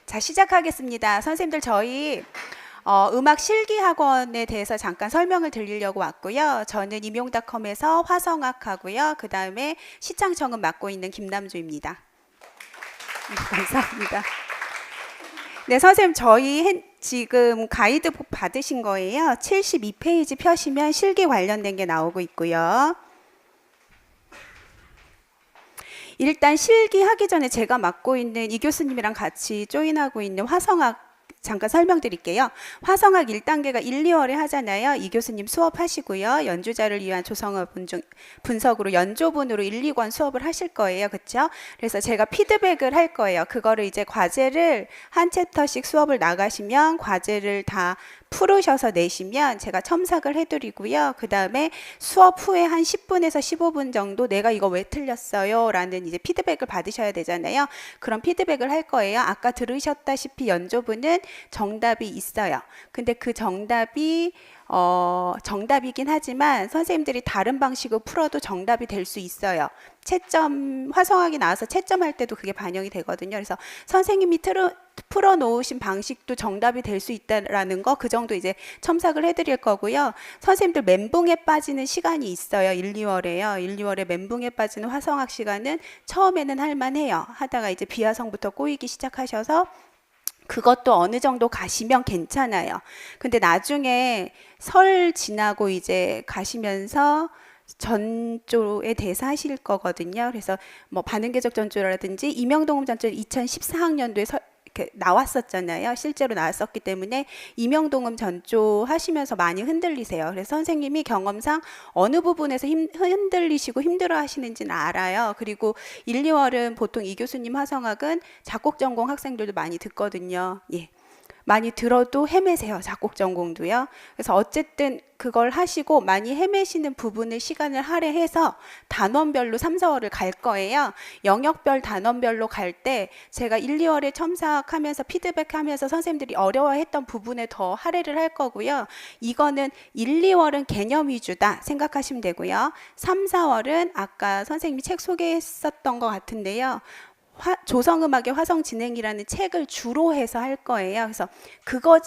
자, 시작하겠습니다. 선생님들 저희 음악 실기학원에 대해서 잠깐 설명을 드리려고 왔고요. 저는 임용닷컴에서 화성학하고요. 그 다음에 시창청은 맡고 있는 김남주입니다. 감사합니다. 네, 선생님 저희 지금 가이드북 받으신 거예요. 72페이지 펴시면 실기 관련된 게 나오고 있고요. 일단 실기하기 전에 제가 맡고 있는 이 교수님이랑 같이 조인하고 있는 화성학 잠깐 설명드릴게요. 화성학 1단계가 1, 2월에 하잖아요. 이 교수님 수업하시고요. 연주자를 위한 조성어 분석으로 연조분으로 1, 2권 수업을 하실 거예요. 그렇죠? 그래서 제가 피드백을 할 거예요. 그거를 이제 과제를 한 챕터씩 수업을 나가시면 과제를 다 풀으셔서 내시면 제가 첨삭을 해드리고요. 그 다음에 수업 후에 한 10분에서 15분 정도 내가 이거 왜 틀렸어요? 라는 이제 피드백을 받으셔야 되잖아요. 그런 피드백을 할 거예요. 아까 들으셨다시피 연조부는 정답이 있어요. 근데 그 정답이 정답이긴 하지만 선생님들이 다른 방식으로 풀어도 정답이 될 수 있어요. 채점, 화성학이 나와서 채점할 때도 그게 반영이 되거든요. 그래서 선생님이 풀어 놓으신 방식도 정답이 될 수 있다라는 거, 그 정도 이제 첨삭을 해드릴 거고요. 선생님들 멘붕에 빠지는 시간이 있어요. 1, 2월에요. 1, 2월에 멘붕에 빠지는 화성학 시간은 처음에는 할만해요. 하다가 이제 비화성부터 꼬이기 시작하셔서 그것도 어느 정도 가시면 괜찮아요. 근데 나중에 설 지나고 이제 가시면서 전조에 대해서 하실 거거든요. 그래서 뭐 반응계적 전조라든지 임영동음 전조 2014학년도에 이렇게 나왔었잖아요. 실제로 나왔었기 때문에 임영동음 전조 하시면서 많이 흔들리세요. 그래서 선생님이 경험상 어느 부분에서 흔들리시고 힘들어 하시는지는 알아요. 그리고 1, 2월은 보통 이 교수님 화성학은 작곡 전공 학생들도 많이 듣거든요. 예. 많이 들어도 헤매세요. 작곡 전공도요. 그래서 어쨌든 그걸 하시고 많이 헤매시는 부분을 시간을 할애해서 단원별로 3, 4월을 갈 거예요. 영역별 단원별로 갈 때 제가 1, 2월에 첨삭하면서 피드백하면서 선생님들이 어려워했던 부분에 더 할애를 할 거고요. 이거는 1, 2월은 개념 위주다 생각하시면 되고요. 3, 4월은 아까 선생님이 책 소개했었던 것 같은데요. 조성음악의 화성진행이라는 책을 주로 해서 할 거예요. 그래서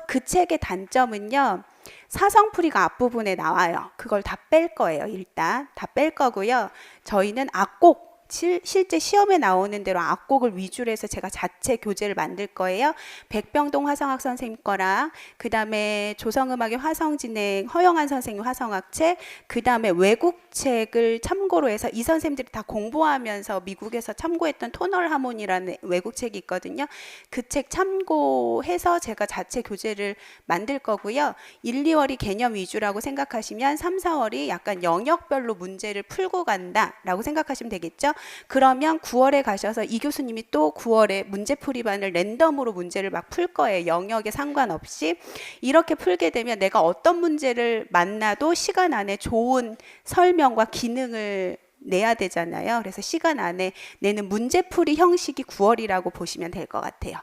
그 책의 단점은요. 사성풀이가 앞부분에 나와요. 그걸 다 뺄 거예요. 일단 다 뺄 거고요. 저희는 악곡 실제 시험에 나오는 대로 악곡을 위주로 해서 제가 자체 교재를 만들 거예요. 백병동 화성학 선생님 거랑 그 다음에 조성음악의 화성진행 허영한 선생님 화성학책 그 다음에 외국책을 참고로 해서 이 선생님들이 다 공부하면서 미국에서 참고했던 토널 하모니라는 외국책이 있거든요. 그 책 참고해서 제가 자체 교재를 만들 거고요. 1, 2월이 개념 위주라고 생각하시면 3, 4월이 약간 영역별로 문제를 풀고 간다라고 생각하시면 되겠죠. 그러면 9월에 가셔서 이 교수님이 또 9월에 문제풀이반을 랜덤으로 문제를 막 풀 거예요. 영역에 상관없이. 이렇게 풀게 되면 내가 어떤 문제를 만나도 시간 안에 좋은 설명과 기능을 내야 되잖아요. 그래서 시간 안에 내는 문제풀이 형식이 9월이라고 보시면 될 것 같아요.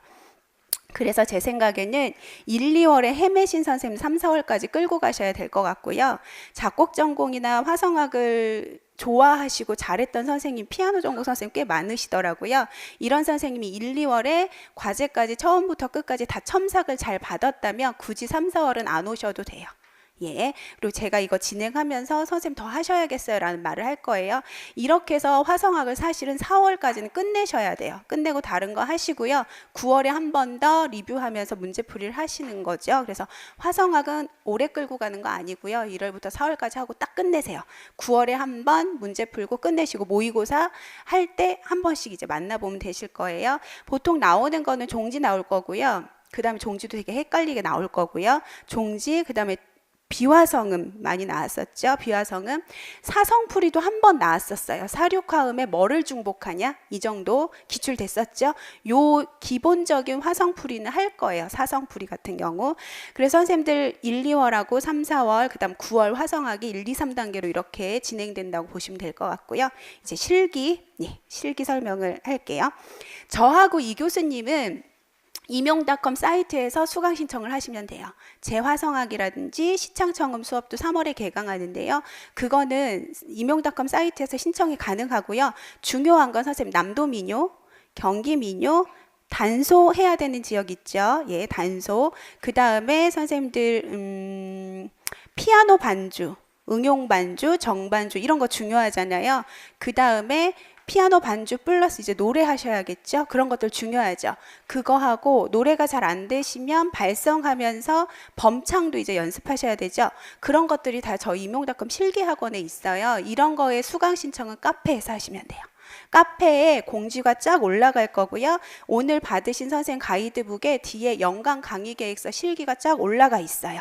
그래서 제 생각에는 1, 2월에 헤매신 선생님 3, 4월까지 끌고 가셔야 될 것 같고요. 작곡 전공이나 화성학을 좋아하시고 잘했던 선생님, 피아노 전공 선생님 꽤 많으시더라고요. 이런 선생님이 1, 2월에 과제까지 처음부터 끝까지 다 첨삭을 잘 받았다면 굳이 3, 4월은 안 오셔도 돼요. 예. 그리고 제가 이거 진행하면서 선생님 더 하셔야겠어요 라는 말을 할 거예요. 이렇게 해서 화성학을 사실은 4월까지는 끝내셔야 돼요. 끝내고 다른 거 하시고요. 9월에 한 번 더 리뷰하면서 문제풀이를 하시는 거죠. 그래서 화성학은 오래 끌고 가는 거 아니고요. 1월부터 4월까지 하고 딱 끝내세요. 9월에 한 번 문제 풀고 끝내시고 모의고사 할 때 한 번씩 이제 만나보면 되실 거예요. 보통 나오는 거는 종지 나올 거고요. 그 다음에 종지도 되게 헷갈리게 나올 거고요. 종지, 그 다음에 비화성음 많이 나왔었죠. 비화성음. 사성풀이도 한 번 나왔었어요. 사륙화음에 뭐를 중복하냐? 이 정도 기출됐었죠. 요 기본적인 화성풀이는 할 거예요. 사성풀이 같은 경우. 그래서 선생님들 1, 2월하고 3, 4월, 그 다음 9월 화성학이 1, 2, 3단계로 이렇게 진행된다고 보시면 될 것 같고요. 이제 실기, 실기 설명을 할게요. 저하고 이 교수님은 임용닷컴 사이트에서 수강 신청을 하시면 돼요. 재화성학이라든지 시창청음 수업도 3월에 개강하는데요. 그거는 임용닷컴 사이트에서 신청이 가능하고요. 중요한 건 선생님 남도민요, 경기민요, 단소 해야 되는 지역 있죠. 예, 단소. 그 다음에 선생님들 피아노 반주, 응용 반주, 정반주 이런 거 중요하잖아요. 그 다음에 피아노 반주 플러스 이제 노래 하셔야겠죠. 그런 것들 중요하죠. 그거 하고 노래가 잘 안 되시면 발성하면서 범창도 이제 연습하셔야 되죠. 그런 것들이 다 저희 임용닷컴 실기학원에 있어요. 이런 거에 수강 신청은 카페에서 하시면 돼요. 카페에 공지가 쫙 올라갈 거고요. 오늘 받으신 선생님 가이드북에 뒤에 연간 강의 계획서 실기가 쫙 올라가 있어요.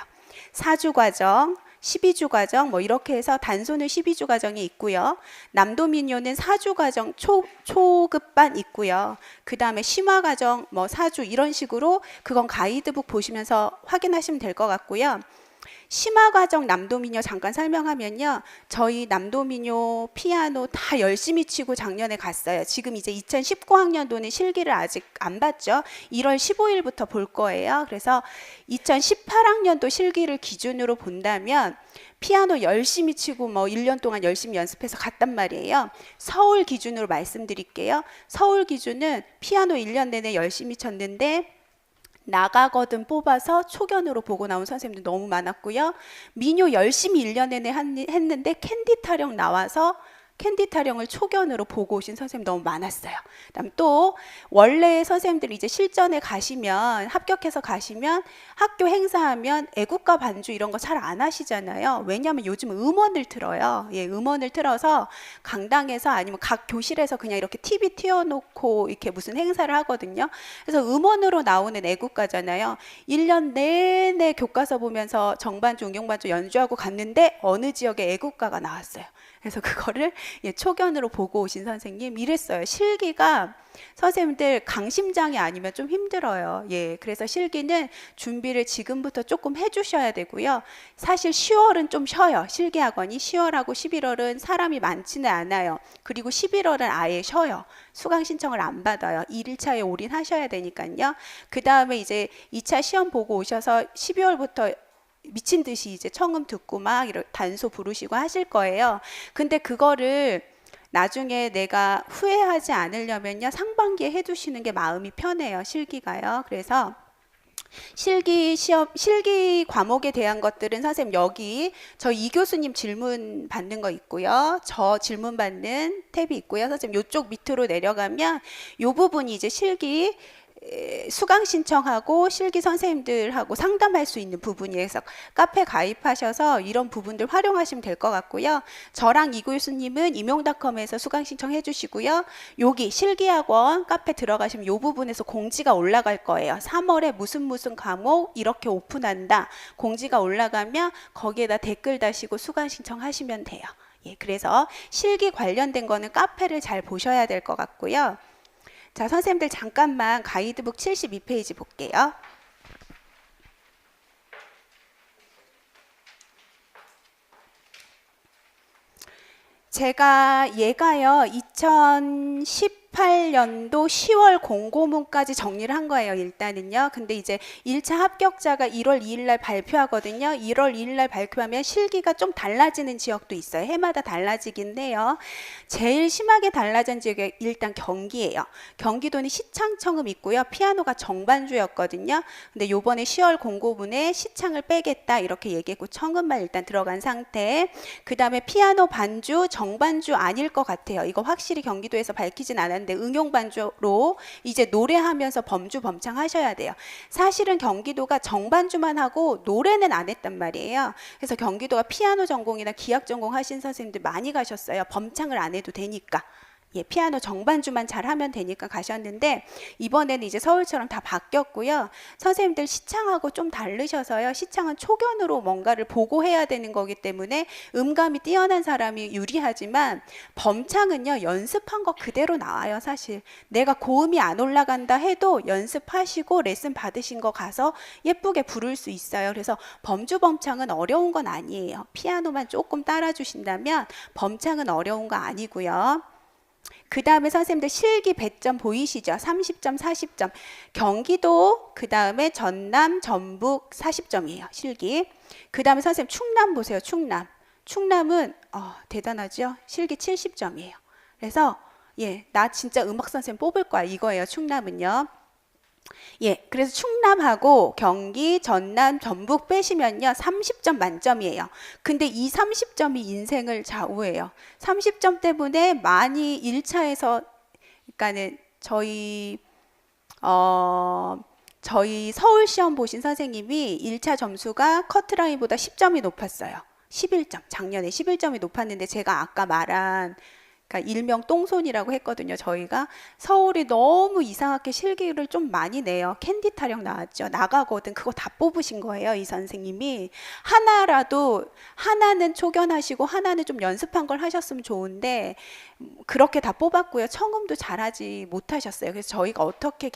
4주 과정, 12주 과정 뭐 이렇게 해서 단소는 12주 과정이 있고요. 남도민요는 4주 과정 초급반 있고요. 그 다음에 심화 과정 뭐 4주 이런 식으로 그건 가이드북 보시면서 확인하시면 될 것 같고요. 심화 과정 남도민요 잠깐 설명하면요. 저희 남도민요 피아노 다 열심히 치고 작년에 갔어요. 지금 이제 2019학년도는 실기를 아직 안 봤죠. 1월 15일부터 볼 거예요. 그래서 2018학년도 실기를 기준으로 본다면 피아노 열심히 치고 뭐 1년 동안 열심히 연습해서 갔단 말이에요. 서울 기준으로 말씀드릴게요. 서울 기준은 피아노 1년 내내 열심히 쳤는데 나가거든 뽑아서 초견으로 보고 나온 선생님들 너무 많았고요. 민요 열심히 1년 내내 했는데 캔디 타령 나와서 캔디 타령을 초견으로 보고 오신 선생님 너무 많았어요. 그다음 또 원래 선생님들이 이제 실전에 가시면 합격해서 가시면 학교 행사하면 애국가 반주 이런 거 잘 안 하시잖아요. 왜냐하면 요즘 음원을 틀어요. 예, 음원을 틀어서 강당에서 아니면 각 교실에서 그냥 이렇게 TV 튀어놓고 이렇게 무슨 행사를 하거든요. 그래서 음원으로 나오는 애국가잖아요. 1년 내내 교과서 보면서 정반주, 응용반주 연주하고 갔는데 어느 지역에 애국가가 나왔어요. 그래서 그거를 초견으로 보고 오신 선생님 이랬어요. 실기가 선생님들 강심장이 아니면 좀 힘들어요. 예, 그래서 실기는 준비를 지금부터 조금 해주셔야 되고요. 사실 10월은 좀 쉬어요. 실기학원이 10월하고 11월은 사람이 많지는 않아요. 그리고 11월은 아예 쉬어요. 수강 신청을 안 받아요. 1일차에 올인하셔야 되니까요. 그 다음에 이제 2차 시험 보고 오셔서 12월부터 미친 듯이 이제 청음 듣고 막 이렇게 단소 부르시고 하실 거예요. 근데 그거를 나중에 내가 후회하지 않으려면요. 상반기에 해두시는 게 마음이 편해요. 실기가요. 그래서 실기 시험, 실기 과목에 대한 것들은 선생님 여기 저희 이 교수님 질문 받는 거 있고요. 저 질문 받는 탭이 있고요. 선생님 이쪽 밑으로 내려가면 이 부분이 이제 실기 수강 신청하고 실기 선생님들하고 상담할 수 있는 부분이어서 카페 가입하셔서 이런 부분들 활용하시면 될 것 같고요. 저랑 이 교수님은 임용닷컴에서 수강 신청해 주시고요. 여기 실기학원 카페 들어가시면 이 부분에서 공지가 올라갈 거예요. 3월에 무슨 과목 이렇게 오픈한다. 공지가 올라가면 거기에다 댓글 다시고 수강 신청하시면 돼요. 예, 그래서 실기 관련된 거는 카페를 잘 보셔야 될 것 같고요. 자, 선생님들 잠깐만 가이드북 72페이지 볼게요. 제가 얘가요 2018년도 10월 공고문까지 정리를 한 거예요. 일단은요. 근데 이제 1차 합격자가 1월 2일 날 발표하거든요. 1월 2일 날 발표하면 실기가 좀 달라지는 지역도 있어요. 해마다 달라지긴 해요. 제일 심하게 달라진 지역이 일단 경기예요. 경기도는 시창청음 있고요. 피아노가 정반주였거든요. 근데 요번에 10월 공고문에 시창을 빼겠다 이렇게 얘기했고 청음만 일단 들어간 상태. 그 다음에 피아노 반주, 정반주 아닐 것 같아요. 이거 확실히 경기도에서 밝히진 않았는데 응용 반주로 이제 노래하면서 범주 범창 하셔야 돼요. 사실은 경기도가 정반주만 하고 노래는 안 했단 말이에요. 그래서 경기도가 피아노 전공이나 기악 전공 하신 선생님들 많이 가셨어요. 범창을 안 해도 되니까. 예, 피아노 정반주만 잘하면 되니까 가셨는데 이번에는 이제 서울처럼 다 바뀌었고요. 선생님들 시창하고 좀 다르셔서요. 시창은 초견으로 뭔가를 보고 해야 되는 거기 때문에 음감이 뛰어난 사람이 유리하지만 범창은요. 연습한 거 그대로 나와요. 사실 내가 고음이 안 올라간다 해도 연습하시고 레슨 받으신 거 가서 예쁘게 부를 수 있어요. 그래서 범주 범창은 어려운 건 아니에요. 피아노만 조금 따라주신다면 범창은 어려운 거 아니고요. 그 다음에 선생님들 실기 배점 보이시죠? 30점, 40점. 경기도, 그 다음에 전남, 전북 40점이에요. 실기. 그 다음에 선생님 충남 보세요. 충남. 충남은 대단하죠? 실기 70점이에요. 그래서 예, 나 진짜 음악 선생님 뽑을 거야. 이거예요. 충남은요. 예, 그래서 충남하고 경기, 전남, 전북 빼시면요, 30점 만점이에요. 근데 이 30점이 인생을 좌우해요. 30점 때문에 많이 1차에서, 그러니까는 저희 서울 시험 보신 선생님이 1차 점수가 커트라인보다 10점이 높았어요. 11점, 작년에 11점이 높았는데 제가 아까 말한 그러니까 일명 똥손이라고 했거든요. 저희가 서울이 너무 이상하게 실기를 좀 많이 내요. 캔디 타령 나왔죠. 나가거든. 그거 다 뽑으신 거예요. 이 선생님이. 하나라도 하나는 초견하시고 하나는 좀 연습한 걸 하셨으면 좋은데 그렇게 다 뽑았고요. 청음도 잘하지 못하셨어요. 그래서 저희가 어떻게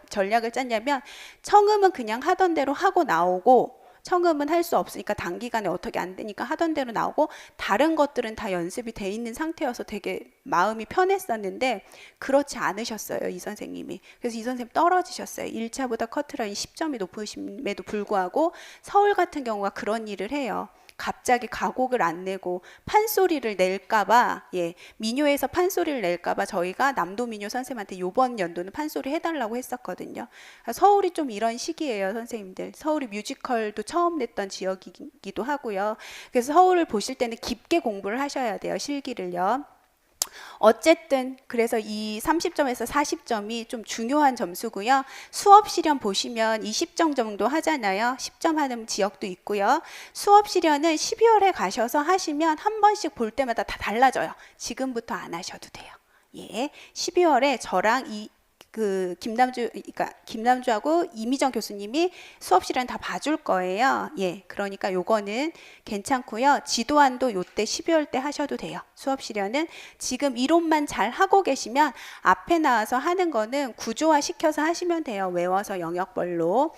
전략을 짰냐면 청음은 그냥 하던 대로 하고 나오고 청음은 할 수 없으니까 단기간에 어떻게 안 되니까 하던 대로 나오고 다른 것들은 다 연습이 돼 있는 상태여서 되게 마음이 편했었는데 그렇지 않으셨어요. 이 선생님이. 그래서 이 선생님 떨어지셨어요. 1차보다 커트라인 10점이 높으심에도 불구하고 서울 같은 경우가 그런 일을 해요. 갑자기 가곡을 안 내고 판소리를 낼까봐, 예, 민요에서 판소리를 낼까봐 저희가 남도민요 선생님한테 요번 연도는 판소리 해달라고 했었거든요. 서울이 좀 이런 시기예요, 선생님들. 서울이 뮤지컬도 처음 냈던 지역이기도 하고요. 그래서 서울을 보실 때는 깊게 공부를 하셔야 돼요, 실기를요. 어쨌든 그래서 이 30점에서 40점이 좀 중요한 점수고요. 수업 실현 보시면 20점 정도 하잖아요. 10점 하는 지역도 있고요. 수업 실현은 12월에 가셔서 하시면 한 번씩 볼 때마다 다 달라져요. 지금부터 안 하셔도 돼요. 예, 12월에 저랑 그러니까 김남주하고 이미정 교수님이 수업 시간 다 봐줄 거예요. 예, 그러니까 요거는 괜찮고요. 지도안도 요때 12월 때 하셔도 돼요. 수업 시련은 지금 이론만 잘 하고 계시면 앞에 나와서 하는 거는 구조화 시켜서 하시면 돼요. 외워서 영역별로.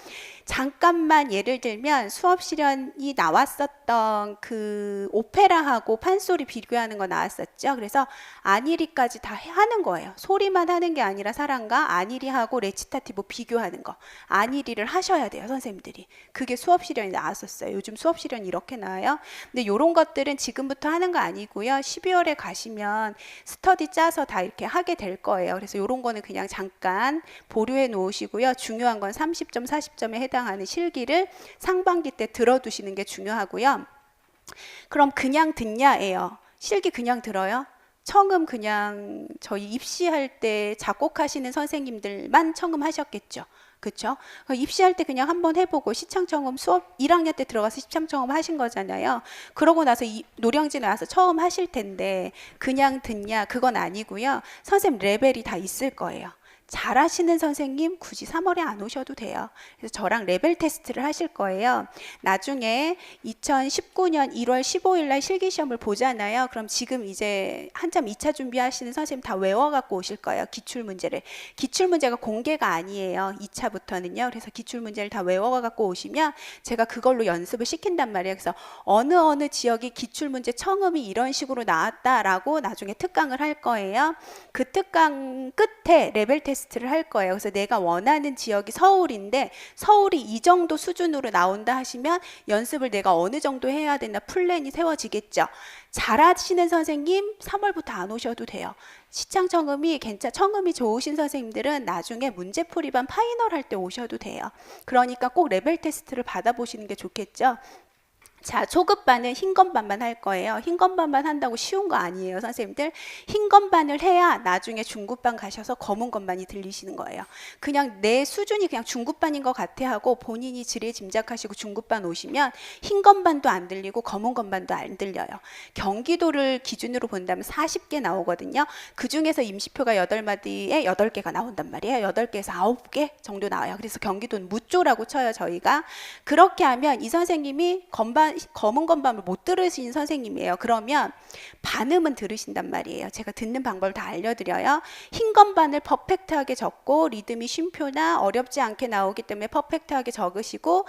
잠깐만 예를 들면 수업 시련이 나왔었던 그 오페라하고 판소리 비교하는 거 나왔었죠. 그래서 안일이까지 다 하는 거예요. 소리만 하는 게 아니라 사람과 안일이하고 레치타티브 비교하는 거. 안일이를 하셔야 돼요, 선생님들이. 그게 수업 시련이 나왔었어요. 요즘 수업 시련이 이렇게 나와요. 근데 이런 것들은 지금부터 하는 거 아니고요. 12월에 가시면 스터디 짜서 다 이렇게 하게 될 거예요. 그래서 이런 거는 그냥 잠깐 보류해 놓으시고요. 중요한 건 30점, 40점에 해당하는 실기를 상반기 때 들어두시는 게 중요하고요. 그럼 그냥 듣냐예요. 실기 그냥 들어요? 청음 그냥 저희 입시할 때 작곡하시는 선생님들만 청음하셨겠죠. 그렇죠? 입시할 때 그냥 한번 해보고 시창청음 수업 1학년 때 들어가서 시창청음 하신 거잖아요. 그러고 나서 노량진 와서 처음 하실 텐데 그냥 듣냐 그건 아니고요. 선생님 레벨이 다 있을 거예요. 잘하시는 선생님 굳이 3월에 안 오셔도 돼요. 그래서 저랑 레벨 테스트를 하실 거예요. 나중에 2019년 1월 15일 날 실기시험을 보잖아요. 그럼 지금 이제 한참 2차 준비하시는 선생님 다 외워갖고 오실 거예요. 기출문제를. 기출문제가 공개가 아니에요. 2차부터는요. 그래서 기출문제를 다 외워갖고 오시면 제가 그걸로 연습을 시킨단 말이에요. 그래서 어느 지역이 기출문제 청음이 이런 식으로 나왔다라고 나중에 특강을 할 거예요. 그 특강 끝에 레벨 테스트를 할 거예요. 그래서 내가 원하는 지역이 서울인데 서울이 이 정도 수준으로 나온다 하시면 연습을 내가 어느 정도 해야 되나 플랜이 세워지겠죠. 잘하시는 선생님 3월부터 안 오셔도 돼요. 시창청음이 청음이 좋으신 선생님들은 나중에 문제풀이반 파이널 할 때 오셔도 돼요. 그러니까 꼭 레벨 테스트를 받아보시는 게 좋겠죠. 자, 초급반은 흰 건반만 할 거예요. 흰 건반만 한다고 쉬운 거 아니에요, 선생님들. 흰 건반을 해야 나중에 중급반 가셔서 검은 건반이 들리시는 거예요. 그냥 내 수준이 그냥 중급반인 것 같아 하고 본인이 지레 짐작하시고 중급반 오시면 흰 건반도 안 들리고 검은 건반도 안 들려요. 경기도를 기준으로 본다면 40개 나오거든요. 그 중에서 임시표가 8마디에 8개가 나온단 말이에요. 8개에서 9개 정도 나와요. 그래서 경기도는 무조라고 쳐요, 저희가. 그렇게 하면 이 선생님이 검은 건반을 못 들으신 선생님이에요. 그러면 반음은 들으신단 말이에요. 제가 듣는 방법을 다 알려드려요. 흰 건반을 퍼펙트하게 적고 리듬이 쉼표나 어렵지 않게 나오기 때문에 퍼펙트하게 적으시고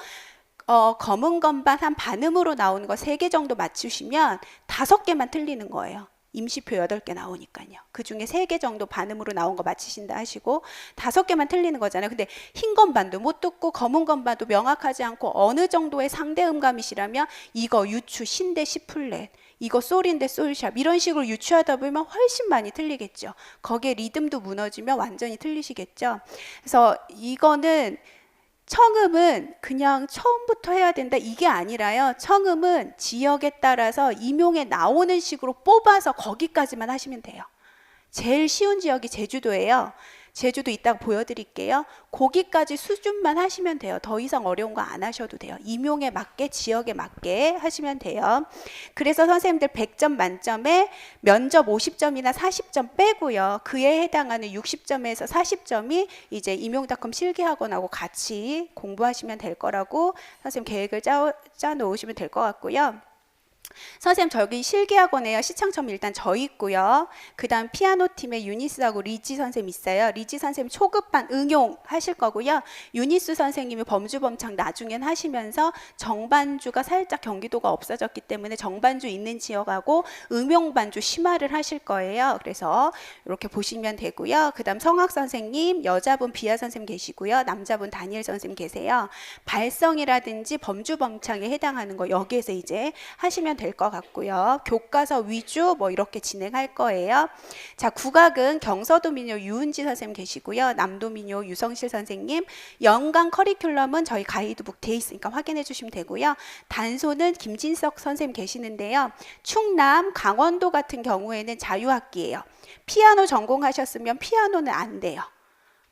검은 건반 한 반음으로 나오는 거 3개 정도 맞추시면 5개만 틀리는 거예요. 임시표 8개 나오니까요. 그 중에 3개 정도 반음으로 나온 거 맞히신다 하시고 5개만 틀리는 거잖아요. 근데 흰 건반도 못 듣고 검은 건반도 명확하지 않고 어느 정도의 상대 음감이시라면 이거 유추 신대 C플랫, 이거 솔인데 솔샵 이런 식으로 유추하다 보면 훨씬 많이 틀리겠죠. 거기에 리듬도 무너지면 완전히 틀리시겠죠. 그래서 이거는 청음은 그냥 처음부터 해야 된다 이게 아니라요. 청음은 지역에 따라서 임용에 나오는 식으로 뽑아서 거기까지만 하시면 돼요. 제일 쉬운 지역이 제주도예요. 제주도 이따가 보여드릴게요. 거기까지 수준만 하시면 돼요. 더 이상 어려운 거 안 하셔도 돼요. 임용에 맞게 지역에 맞게 하시면 돼요. 그래서 선생님들 100점 만점에 면접 50점이나 40점 빼고요. 그에 해당하는 60점에서 40점이 이제 임용닷컴 실기학원하고 같이 공부하시면 될 거라고 선생님 계획을 짜 놓으시면 될 것 같고요. 선생님 저기 실기학원에요. 시청점 일단 저 있고요. 그 다음 피아노 팀에 유니스하고 리지 선생님 있어요. 리지 선생님 초급반 응용 하실 거고요. 유니스 선생님이 범주범창 나중엔 하시면서 정반주가 살짝 경기도가 없어졌기 때문에 정반주 있는 지역하고 응용반주 심화를 하실 거예요. 그래서 이렇게 보시면 되고요. 그 다음 성학 선생님, 여자분 비아 선생님 계시고요. 남자분 다니엘 선생님 계세요. 발성이라든지 범주범창에 해당하는 거 여기에서 이제 하시면 될 것 같고요. 교과서 위주 뭐 이렇게 진행할 거예요. 자, 국악은 경서도 민요 유은지 선생님 계시고요. 남도 민요 유성실 선생님. 연강 커리큘럼은 저희 가이드북 돼 있으니까 확인해 주시면 되고요. 단소는 김진석 선생님 계시는데요. 충남, 강원도 같은 경우에는 자유학기예요. 피아노 전공하셨으면 피아노는 안 돼요.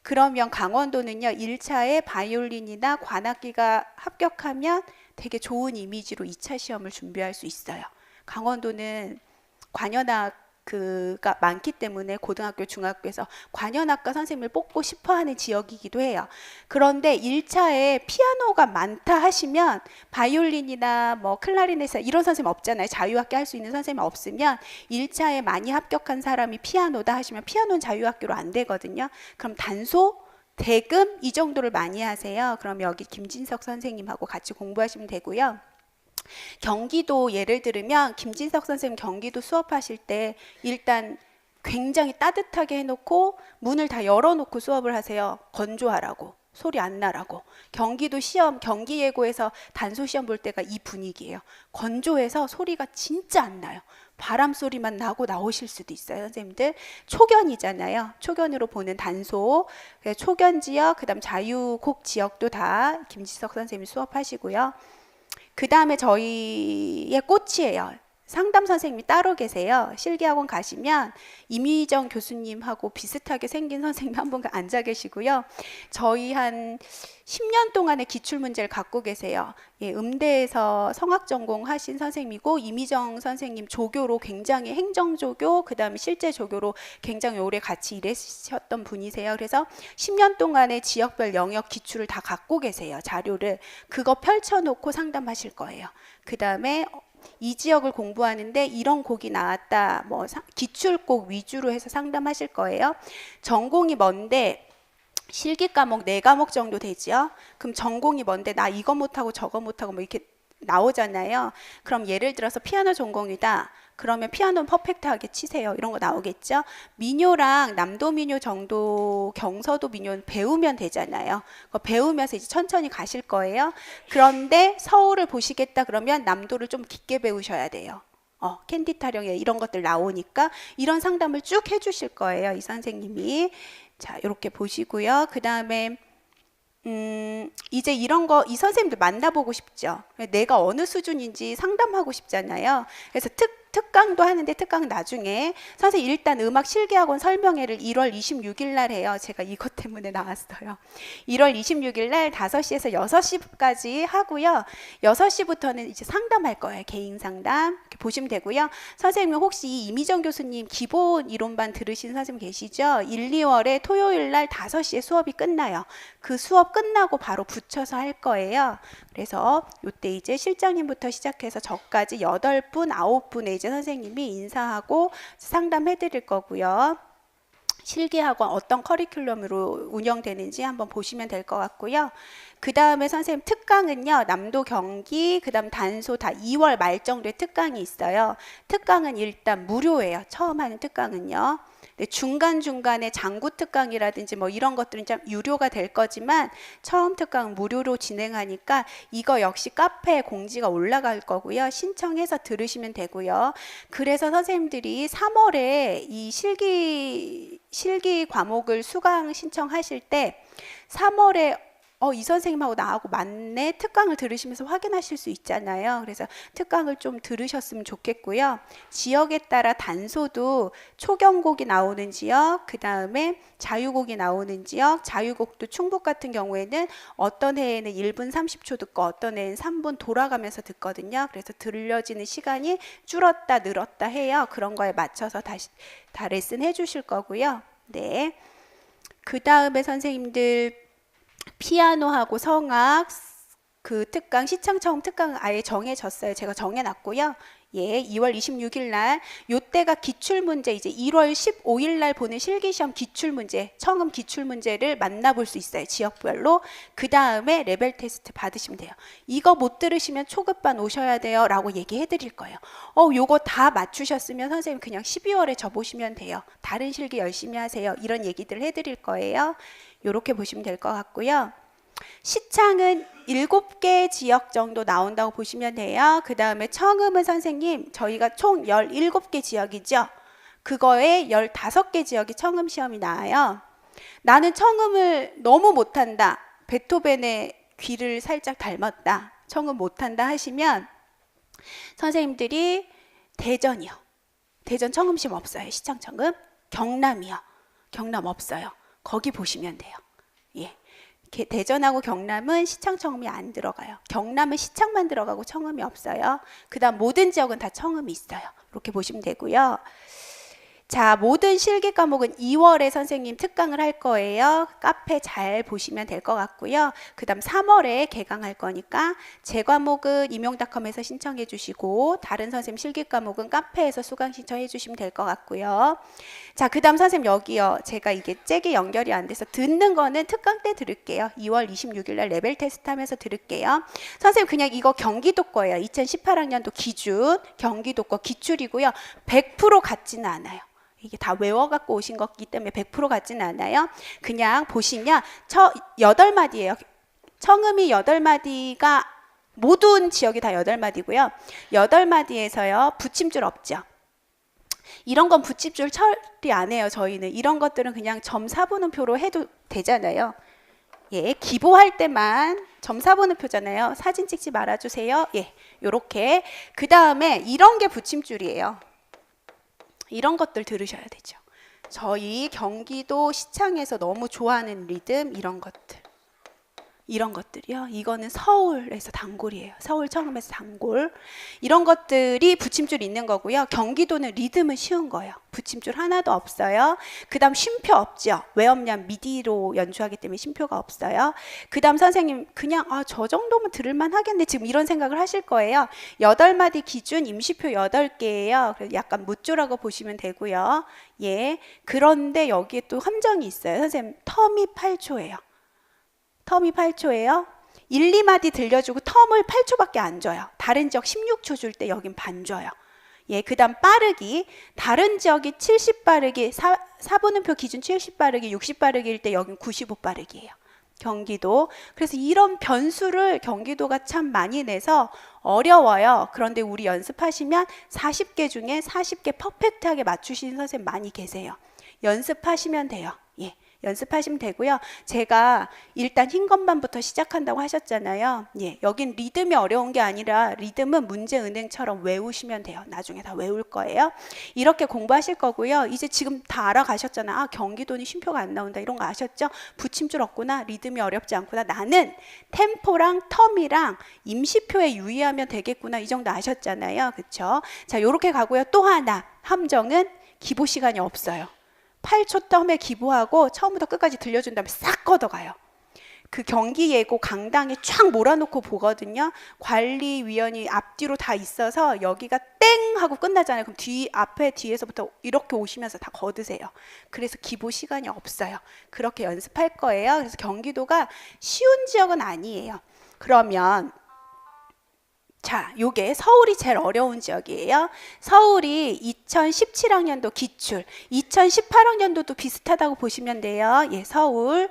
그러면 강원도는요. 1차에 바이올린이나 관악기가 합격하면 되게 좋은 이미지로 2차 시험을 준비할 수 있어요. 강원도는 관현악가 많기 때문에 고등학교, 중학교에서 관현악가 선생님을 뽑고 싶어하는 지역이기도 해요. 그런데 1차에 피아노가 많다 하시면 바이올린이나 뭐 클라리넷 이런 선생님 없잖아요. 자유학기 할 수 있는 선생님 없으면 1차에 많이 합격한 사람이 피아노다 하시면 피아노는 자유학교로 안 되거든요. 그럼 단소 대금 이 정도를 많이 하세요. 그럼 여기 김진석 선생님하고 같이 공부하시면 되고요. 경기도 예를 들으면 김진석 선생님 경기도 수업하실 때 일단 굉장히 따뜻하게 해놓고 문을 다 열어놓고 수업을 하세요. 건조하라고. 소리 안 나라고. 경기도 시험, 경기예고에서 단소 시험 볼 때가 이 분위기예요. 건조해서 소리가 진짜 안 나요. 바람 소리만 나고 나오실 수도 있어요. 선생님들 초견이잖아요. 초견으로 보는 단소, 초견 지역, 그 다음 자유곡 지역도 다 김지석 선생님이 수업하시고요. 그 다음에 저희의 꽃이에요. 상담 선생님이 따로 계세요. 실기학원 가시면 이미정 교수님하고 비슷하게 생긴 선생님 한 분 앉아 계시고요. 저희 한 10년 동안의 기출문제를 갖고 계세요. 예, 음대에서 성악 전공하신 선생님이고 이미정 선생님 조교로 굉장히 행정조교 그 다음에 실제 조교로 굉장히 오래 같이 일하셨던 분이세요. 그래서 10년 동안의 지역별 영역 기출을 다 갖고 계세요. 자료를. 그거 펼쳐놓고 상담하실 거예요. 그 다음에 이 지역을 공부하는데 이런 곡이 나왔다. 뭐 기출곡 위주로 해서 상담하실 거예요. 전공이 뭔데 실기 과목 4과목 정도 되죠. 그럼 전공이 뭔데 나 이거 못하고 저거 못하고 뭐 이렇게 나오잖아요. 그럼 예를 들어서 피아노 전공이다. 그러면 피아노는 퍼펙트하게 치세요. 이런 거 나오겠죠. 민요랑 남도 민요 정도 경서도 민요 배우면 되잖아요. 배우면서 이제 천천히 가실 거예요. 그런데 서울을 보시겠다 그러면 남도를 좀 깊게 배우셔야 돼요. 캔디 타령에 이런 것들 나오니까 이런 상담을 쭉 해주실 거예요. 이 선생님이. 자, 이렇게 보시고요. 그 다음에 이제 이런 거 이 선생님들 만나보고 싶죠. 내가 어느 수준인지 상담하고 싶잖아요. 그래서 특강도 하는데 특강 나중에 선생님 일단 음악 실기학원 설명회를 1월 26일 날 해요. 제가 이것 때문에 나왔어요. 1월 26일 날 5시에서 6시까지 하고요. 6시부터는 이제 상담할 거예요. 개인 상담. 이렇게 보시면 되고요. 선생님 혹시 이미정 교수님 기본 이론반 들으신 선생님 계시죠? 1, 2월에 토요일 날 5시에 수업이 끝나요. 그 수업 끝나고 바로 붙여서 할 거예요. 그래서 이때 이제 실장님부터 시작해서 저까지 8분, 9분의 이제 선생님이 인사하고 상담해 드릴 거고요. 실기학원 어떤 커리큘럼으로 운영되는지 한번 보시면 될 것 같고요. 그 다음에 선생님 특강은요, 남도 경기, 그 다음 단소 다 2월 말 정도에 특강이 있어요. 특강은 일단 무료예요. 처음 하는 특강은요. 네, 중간중간에 장구 특강이라든지 뭐 이런 것들은 좀 유료가 될 거지만 처음 특강은 무료로 진행하니까 이거 역시 카페에 공지가 올라갈 거고요. 신청해서 들으시면 되고요. 그래서 선생님들이 3월에 이 실기 과목을 수강 신청하실 때 3월에 이 선생님하고 나하고 맞네 특강을 들으시면서 확인하실 수 있잖아요. 그래서 특강을 좀 들으셨으면 좋겠고요. 지역에 따라 단소도 초경곡이 나오는 지역, 그 다음에 자유곡이 나오는 지역, 자유곡도 충북 같은 경우에는 어떤 해에는 1분 30초 듣고 어떤 해에는 3분 돌아가면서 듣거든요. 그래서 들려지는 시간이 줄었다 늘었다 해요. 그런 거에 맞춰서 다시 다 레슨 해주실 거고요. 네. 그 다음에 선생님들 피아노하고 성악 그 특강 시청 처음 특강 아예 정해졌어요. 제가 정해놨고요. 예, 2월 26일 날 요때가 기출문제 이제 1월 15일 날 보는 실기시험 기출문제 청음 기출문제를 만나볼 수 있어요. 지역별로. 그 다음에 레벨 테스트 받으시면 돼요. 이거 못 들으시면 초급반 오셔야 돼요 라고 얘기해 드릴 거예요. 요거 다 맞추셨으면 선생님 그냥 12월에 저 보시면 돼요. 다른 실기 열심히 하세요. 이런 얘기들 해드릴 거예요. 요렇게 보시면 될 것 같고요. 시창은 7개 지역 정도 나온다고 보시면 돼요. 그 다음에 청음은 선생님 저희가 총 17개 지역이죠. 그거에 15개 지역이 청음 시험이 나와요. 나는 청음을 너무 못한다. 베토벤의 귀를 살짝 닮았다. 청음 못한다 하시면 선생님들이 대전이요. 대전 청음 시험 없어요. 시창 청음. 경남이요. 경남 없어요. 거기 보시면 돼요. 예. 대전하고 경남은 시창 청음이 안 들어가요. 경남은 시창만 들어가고 청음이 없어요. 그 다음 모든 지역은 다 청음이 있어요. 이렇게 보시면 되고요. 자, 모든 실기 과목은 2월에 선생님 특강을 할 거예요. 카페 잘 보시면 될 것 같고요. 그 다음 3월에 개강할 거니까 제 과목은 임용닷컴에서 신청해 주시고 다른 선생님 실기 과목은 카페에서 수강 신청해 주시면 될 것 같고요. 자, 그 다음 선생님 여기요. 제가 이게 잭이 연결이 안 돼서 듣는 거는 특강 때 들을게요. 2월 26일 날 레벨 테스트 하면서 들을게요. 선생님 그냥 이거 경기도 거예요. 2018학년도 기준 경기도 거 기출이고요. 100% 같지는 않아요. 이게 다 외워갖고 오신 거기 때문에 100% 같지는 않아요. 그냥 보시면 8마디예요. 청음이 8마디가 모든 지역이 다 8마디고요. 8마디에서요. 붙임줄 없죠. 이런 건 붙임줄 처리 안 해요. 저희는. 이런 것들은 그냥 점사분음표로 해도 되잖아요. 예, 기보할 때만 점사분음표잖아요. 사진 찍지 말아주세요. 예, 요렇게. 그 다음에 이런 게 붙임줄이에요. 이런 것들 들으셔야 되죠. 저희 경기도 시창에서 너무 좋아하는 리듬 이런 것들. 이런 것들이요. 이거는 서울에서 단골이에요. 서울 청음에서 단골. 이런 것들이 붙임줄 있는 거고요. 경기도는 리듬은 쉬운 거예요. 붙임줄 하나도 없어요. 그 다음 쉼표 없죠. 왜 없냐면 미디로 연주하기 때문에 쉼표가 없어요. 그 다음 선생님 그냥 저 정도면 들을만 하겠네. 지금 이런 생각을 하실 거예요. 8마디 기준 임시표 8개예요. 그래서 약간 묻조라고 보시면 되고요. 예. 그런데 여기에 또 함정이 있어요. 선생님 텀이 8초예요. 텀이 8초예요. 1, 2마디 들려주고 텀을 8초밖에 안 줘요. 다른 지역 16초 줄 때 여긴 반 줘요. 예, 그 다음 빠르기. 다른 지역이 70 빠르기, 4분음표 기준 70 빠르기, 60 빠르기일 때 여긴 95 빠르기예요. 경기도. 그래서 이런 변수를 경기도가 참 많이 내서 어려워요. 그런데 우리 연습하시면 40개 중에 40개 퍼펙트하게 맞추시는 선생님 많이 계세요. 연습하시면 돼요. 예. 연습하시면 되고요. 제가 일단 흰 것만부터 시작한다고 하셨잖아요. 예, 여긴 리듬이 어려운 게 아니라 리듬은 문제은행처럼 외우시면 돼요. 나중에 다 외울 거예요. 이렇게 공부하실 거고요. 이제 지금 다 알아가셨잖아. 경기도는 쉼표가 안 나온다. 이런 거 아셨죠? 붙임줄 없구나. 리듬이 어렵지 않구나. 나는 템포랑 텀이랑 임시표에 유의하면 되겠구나. 이 정도 아셨잖아요. 그렇죠? 자, 요렇게 가고요. 또 하나 함정은 기보 시간이 없어요. 8초 텀에 기보하고 처음부터 끝까지 들려준 다음에 싹 걷어가요. 그 경기예고 강당에 쫙 몰아놓고 보거든요. 관리위원이 앞뒤로 다 있어서 여기가 땡 하고 끝나잖아요. 그럼 앞에 뒤에서부터 이렇게 오시면서 다 거두세요. 그래서 기보 시간이 없어요. 그렇게 연습할 거예요. 그래서 경기도가 쉬운 지역은 아니에요. 그러면 자, 요게 서울이 제일 어려운 지역이에요. 서울이 2017학년도 기출, 2018학년도도 비슷하다고 보시면 돼요. 예, 서울은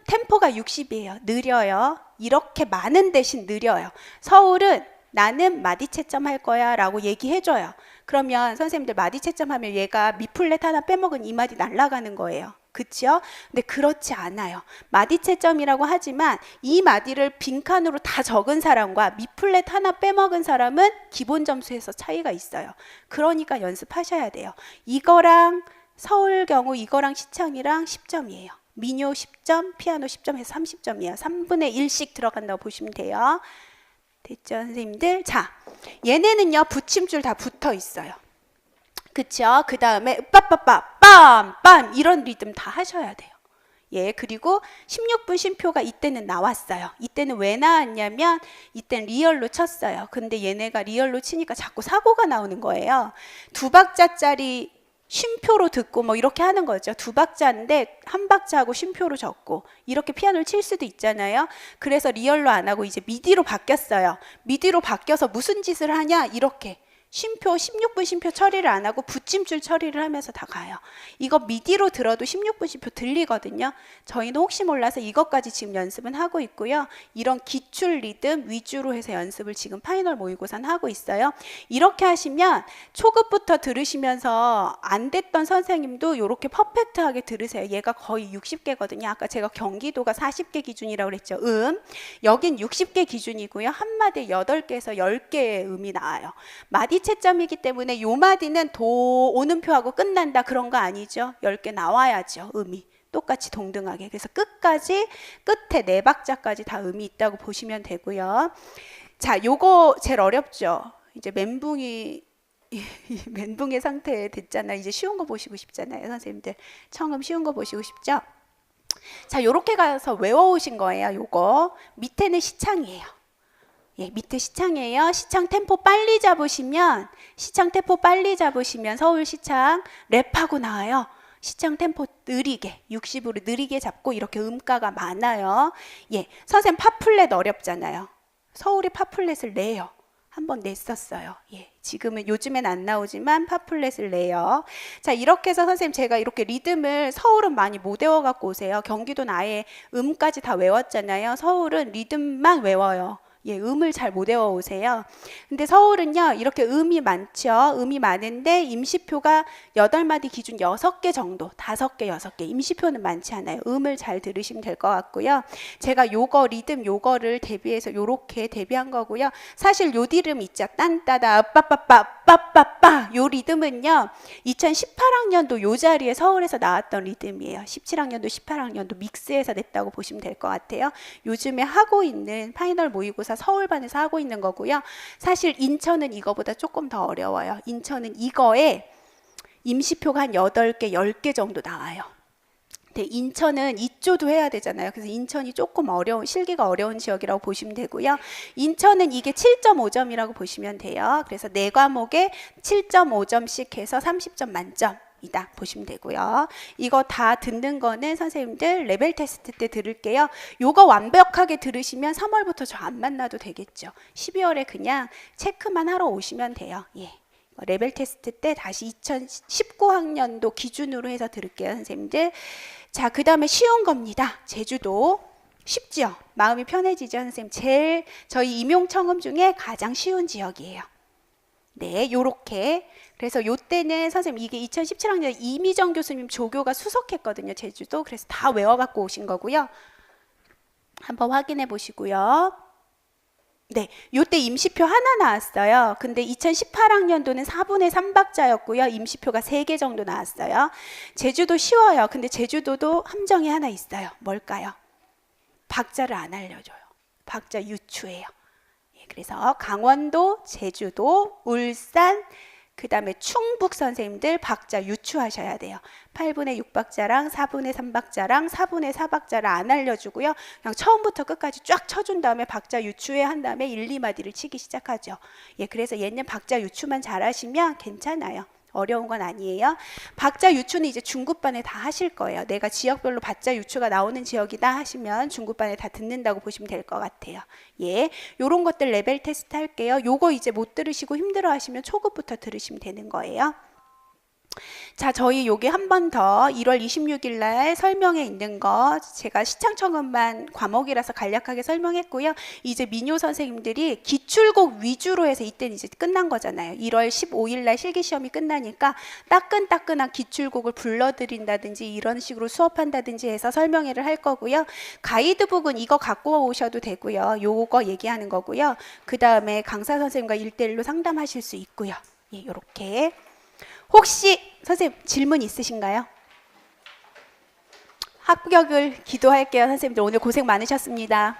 템포가 60이에요. 느려요. 이렇게 많은 대신 느려요. 서울은 나는 마디채점 할 거야 라고 얘기해줘요. 그러면 선생님들 마디채점 하면 얘가 미플랫 하나 빼먹은 이 마디 날아가는 거예요. 그치요? 근데 그렇지 않아요. 마디채점이라고 하지만 이 마디를 빈칸으로 다 적은 사람과 미플랫 하나 빼먹은 사람은 기본 점수에서 차이가 있어요. 그러니까 연습하셔야 돼요. 이거랑 서울 경우 이거랑 시창이랑 10점이에요. 민요 10점, 피아노 10점 해서 30점이에요. 3분의 1씩 들어간다고 보시면 돼요. 됐죠, 선생님들? 자, 얘네는요, 붙임줄 다 붙어 있어요. 그쵸? 그 다음에 빠빠빠 빰빰 이런 리듬 다 하셔야 돼요. 예, 그리고 16분 쉼표가 이때는 나왔어요. 이때는 왜 나왔냐면 이때는 리얼로 쳤어요. 근데 얘네가 리얼로 치니까 자꾸 사고가 나오는 거예요. 2박자짜리 쉼표로 듣고 뭐 이렇게 하는 거죠. 2박자인데 1박자하고 쉼표로 적고 이렇게 피아노를 칠 수도 있잖아요. 그래서 리얼로 안 하고 이제 미디로 바뀌었어요. 미디로 바뀌어서 무슨 짓을 하냐? 이렇게 쉼표 16분 쉼표 처리를 안 하고 붙임줄 처리를 하면서 다 가요. 이거 미디로 들어도 16분 쉼표 들리거든요. 저희는 혹시 몰라서 이것까지 지금 연습은 하고 있고요. 이런 기출 리듬 위주로 해서 연습을 지금 파이널 모의고사는 하고 있어요. 이렇게 하시면 초급부터 들으시면서 안 됐던 선생님도 이렇게 퍼펙트하게 들으세요. 얘가 거의 60개거든요. 아까 제가 경기도가 40개 기준이라고 그랬죠. 여긴 60개 기준이고요. 한 마디에 8개에서 10개의 음이 나와요. 마디 채점이기 때문에 요 마디는 도 오는표하고 끝난다 그런 거 아니죠. 10개 나와야죠. 음이 똑같이 동등하게. 그래서 끝까지 끝에 4박자까지 다 음이 있다고 보시면 되고요. 자, 요거 제일 어렵죠. 이제 멘붕의 상태에 됐잖아요. 이제 쉬운 거 보시고 싶잖아요. 선생님들 청음 쉬운 거 보시고 싶죠. 자, 요렇게 가서 외워오신 거예요. 요거 밑에는 시창이에요. 예, 밑에 시창이에요. 시창 템포 빨리 잡으시면 서울 시창 랩하고 나와요. 시창 템포 느리게 60으로 느리게 잡고 이렇게 음가가 많아요. 예, 선생님 팝플랫 어렵잖아요. 서울이 팝플랫을 내요. 한번 냈었어요. 예, 지금은 요즘엔 안 나오지만 팝플랫을 내요. 자, 이렇게 해서 선생님 제가 이렇게 리듬을 서울은 많이 못 외워 갖고 오세요. 경기도는 아예 음까지 다 외웠잖아요. 서울은 리듬만 외워요. 예, 음을 잘 못 외워오세요. 근데 서울은요, 이렇게 음이 많죠. 음이 많은데 임시표가 8마디 기준 6개 정도, 5개, 6개. 임시표는 많지 않아요. 음을 잘 들으시면 될 것 같고요. 제가 요거 리듬 요거를 대비해서 요렇게 대비한 거고요. 사실 요 리듬 있죠. 딴따다 빠빠빠 빠빠빠 요 리듬은요. 2018학년도 요 자리에 서울에서 나왔던 리듬이에요. 17학년도 18학년도 믹스해서 냈다고 보시면 될 것 같아요. 요즘에 하고 있는 파이널 모의고사 서울반에서 하고 있는 거고요. 사실 인천은 이거보다 조금 더 어려워요. 인천은 이거에 임시표가 한 8개, 10개 정도 나와요. 근데 인천은 이조도 해야 되잖아요. 그래서 인천이 조금 실기가 어려운 지역이라고 보시면 되고요. 인천은 이게 7.5점이라고 보시면 돼요. 그래서 4과목에 7.5점씩 해서 30점 만점. 이다 보시면 되고요. 이거 다 듣는 거는 선생님들 레벨 테스트 때 들을게요. 요거 완벽하게 들으시면 3월부터 저 안 만나도 되겠죠. 12월에 그냥 체크만 하러 오시면 돼요. 예. 레벨 테스트 때 다시 2019학년도 기준으로 해서 들을게요, 선생님들. 자, 그 다음에 쉬운 겁니다. 제주도. 쉽죠? 마음이 편해지죠, 선생님? 저희 임용청음 중에 가장 쉬운 지역이에요. 네, 요렇게. 그래서 요때는 선생님 이게 2017학년 이미정 교수님 조교가 수석했거든요, 제주도. 그래서 다 외워갖고 오신 거고요. 한번 확인해 보시고요. 네, 요때 임시표 하나 나왔어요. 근데 2018학년도는 4분의 3박자였고요. 임시표가 3개 정도 나왔어요. 제주도 쉬워요. 근데 제주도도 함정이 하나 있어요. 뭘까요? 박자를 안 알려줘요. 박자 유추예요. 그래서 강원도, 제주도, 울산, 그 다음에 충북 선생님들 박자 유추하셔야 돼요. 8분의 6박자랑 4분의 3박자랑 4분의 4박자를 안 알려주고요. 그냥 처음부터 끝까지 쫙 쳐준 다음에 박자 유추해 한 다음에 1, 2마디를 치기 시작하죠. 예, 그래서 얘는 박자 유추만 잘하시면 괜찮아요. 어려운 건 아니에요. 박자 유추는 이제 중급반에 다 하실 거예요. 내가 지역별로 박자 유추가 나오는 지역이다 하시면 중급반에 다 듣는다고 보시면 될 것 같아요. 예, 요런 것들 레벨 테스트 할게요. 요거 이제 못 들으시고 힘들어 하시면 초급부터 들으시면 되는 거예요. 자, 저희 요게 한 번 더 1월 26일 날 설명에 있는 거 제가 시창청음반 과목이라서 간략하게 설명했고요. 이제 민요 선생님들이 기출곡 위주로 해서 이때는 이제 끝난 거잖아요. 1월 15일 날 실기시험이 끝나니까 따끈따끈한 기출곡을 불러드린다든지 이런 식으로 수업한다든지 해서 설명회를 할 거고요. 가이드북은 이거 갖고 오셔도 되고요. 요거 얘기하는 거고요. 그 다음에 강사 선생님과 1대1로 상담하실 수 있고요. 예, 요렇게. 혹시 선생님 질문 있으신가요? 합격을 기도할게요. 선생님들 오늘 고생 많으셨습니다.